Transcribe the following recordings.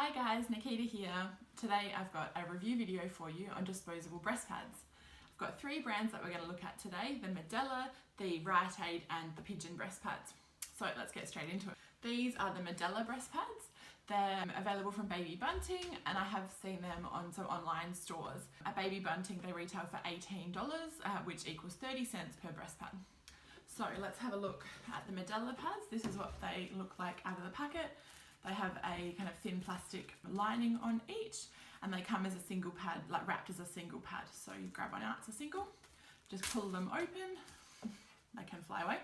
Hi guys, Nikita here. Today I've got a review video for you on disposable breast pads. I've got three brands that we're going to look at today, the Medela, the Rite Aid and the Pigeon breast pads. So let's get straight into it. These are the Medela breast pads. They're available from Baby Bunting and I have seen them on some online stores. At Baby Bunting they retail for $18, which equals 30 cents per breast pad. So let's have a look at the Medela pads. This is what they look like out of the packet. They have a kind of thin plastic lining on each and they come as a single pad, like wrapped as a single pad. So you grab one out, it's a single, just pull them open, they can fly away.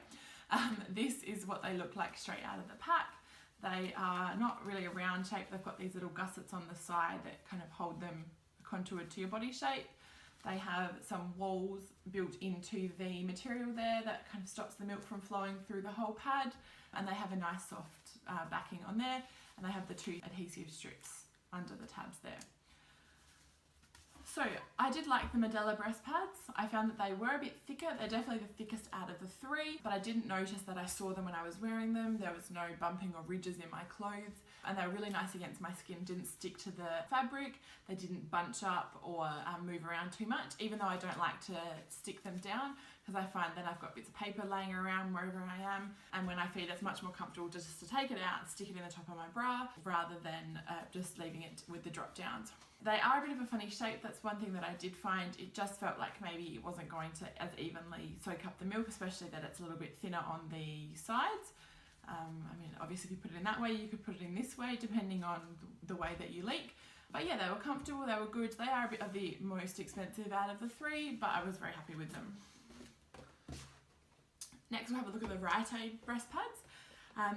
This is what they look like straight out of the pack. They are not really a round shape, they've got these little gussets on the side that kind of hold them contoured to your body shape. They have some walls built into the material there that kind of stops the milk from flowing through the whole pad, and they have a nice soft backing on there, and they have the two adhesive strips under the tabs there. So I did like the Medela breast pads. I found that they were a bit thicker. They're definitely the thickest out of the three, but I didn't notice that I saw them when I was wearing them. There was no bumping or ridges in my clothes, and they were really nice against my skin. Didn't stick to the fabric. They didn't bunch up or move around too much, even though I don't like to stick them down, because I find that I've got bits of paper laying around wherever I am, and when I feed it's much more comfortable just to take it out and stick it in the top of my bra rather than just leaving it with the drop downs. They are a bit of a funny shape. That's one thing that I did find. It just felt like maybe it wasn't going to as evenly soak up the milk, especially that it's a little bit thinner on the sides. I mean, obviously if you put it in that way, you could put it in this way, depending on the way that you leak. But yeah, they were comfortable, they were good. They are a bit of the most expensive out of the three, but I was very happy with them. Next we'll have a look at the Rite Aid breast pads.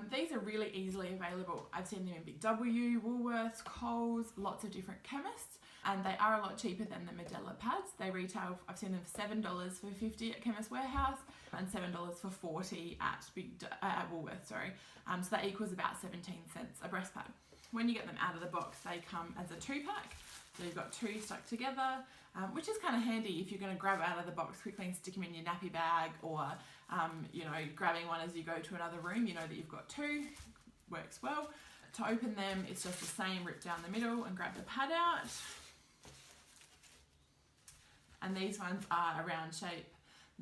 These are really easily available. I've seen them in Big W, Woolworths, Coles, lots of different chemists, and they are a lot cheaper than the Medela pads. They retail, I've seen them for $7 for 50 at Chemist Warehouse and $7 for 40 at Woolworths, sorry. So that equals about 17 cents a breast pad. When you get them out of the box, they come as a 2-pack. So you've got 2 stuck together, which is kind of handy if you're going to grab out of the box quickly and stick them in your nappy bag, or you know, grabbing one as you go to another room. You know that you've got 2, works well. To open them, it's just the same, rip down the middle and grab the pad out. And these ones are a round shape.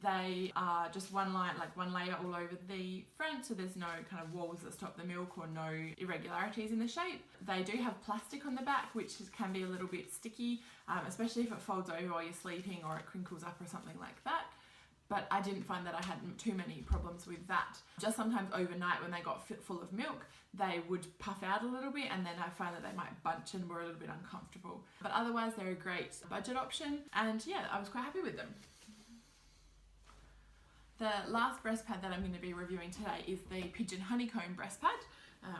They are just one line, like one layer all over the front, so there's no kind of walls that stop the milk or no irregularities in the shape. They do have plastic on the back, which can be a little bit sticky, especially if it folds over while you're sleeping or it crinkles up or something like that. But I didn't find that I had too many problems with that. Just sometimes overnight when they got full of milk, they would puff out a little bit, and then I find that they might bunch and were a little bit uncomfortable. But otherwise they're a great budget option, and yeah, I was quite happy with them. The last breast pad that I'm going to be reviewing today is the Pigeon honeycomb breast pad.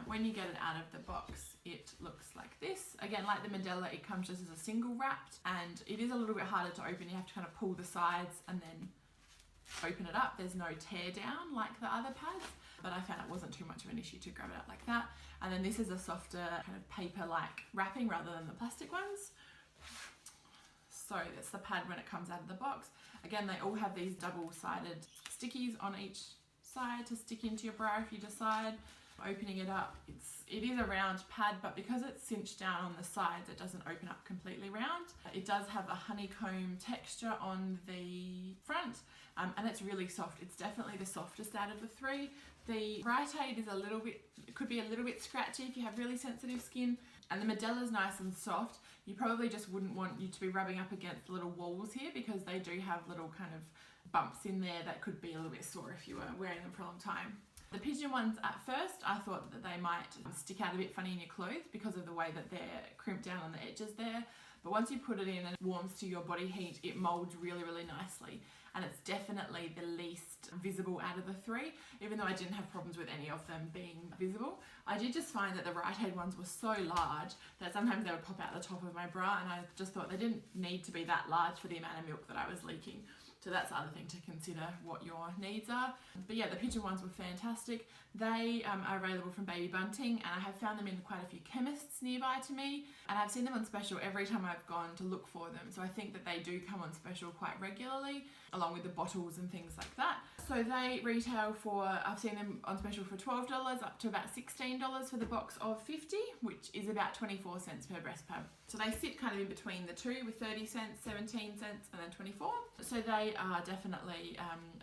When you get it out of the box, it looks like this. Again, like the Medela, it comes just as a single wrapped, and it is a little bit harder to open. You have to kind of pull the sides and then open it up. There's no tear down like the other pads, but I found it wasn't too much of an issue to grab it out like that. And then this is a softer kind of paper-like wrapping rather than the plastic ones. So that's the pad when it comes out of the box. Again, they all have these double-sided stickies on each side to stick into your bra if you decide. Opening it up, it is a round pad, but because it's cinched down on the sides, it doesn't open up completely round. It does have a honeycomb texture on the front, and it's really soft. It's definitely the softest out of the three. The Rite Aid is could be a little bit scratchy if you have really sensitive skin, and the Medela is nice and soft. You probably just wouldn't want you to be rubbing up against the little walls here, because they do have little kind of bumps in there that could be a little bit sore if you were wearing them for a long time. The Pigeon ones, at first, I thought that they might stick out a bit funny in your clothes because of the way that they're crimped down on the edges there. But once you put it in and it warms to your body heat, it molds really, really nicely. And it's definitely the least visible out of the three, even though I didn't have problems with any of them being visible. I did just find that the Rite Aid ones were so large that sometimes they would pop out the top of my bra, and I just thought they didn't need to be that large for the amount of milk that I was leaking. So that's the other thing to consider, what your needs are. But yeah, the Pigeon ones were fantastic. They are available from Baby Bunting, and I have found them in quite a few chemists nearby to me, and I've seen them on special every time I've gone to look for them. So I think that they do come on special quite regularly, along with the bottles and things like that. So they retail for, I've seen them on special for $12 up to about $16 for the box of 50, which is about 24 cents per breast pad. So they sit kind of in between the two with 30 cents, 17 cents and then 24. So they are definitely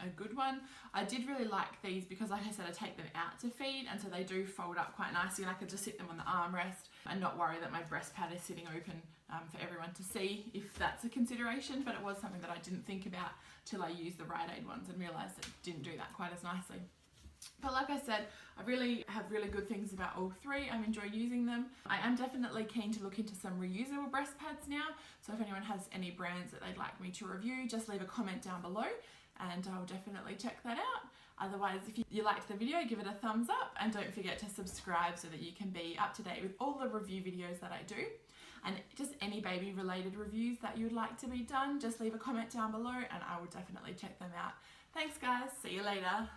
a good one. I did really like these because, like I said, I take them out to feed, and so they do fold up quite nicely, and I could just sit them on the armrest and not worry that my breast pad is sitting open for everyone to see, if that's a consideration. But it was something that I didn't think about till I used the Rite Aid ones and realised it didn't do that quite as nicely. But like I said, I really have really good things about all three. I enjoy using them. I am definitely keen to look into some reusable breast pads now. So if anyone has any brands that they'd like me to review, just leave a comment down below and I'll definitely check that out. Otherwise, if you liked the video, give it a thumbs up and don't forget to subscribe so that you can be up to date with all the review videos that I do. And just any baby related reviews that you would like to be done, just leave a comment down below and I will definitely check them out. Thanks guys, see you later.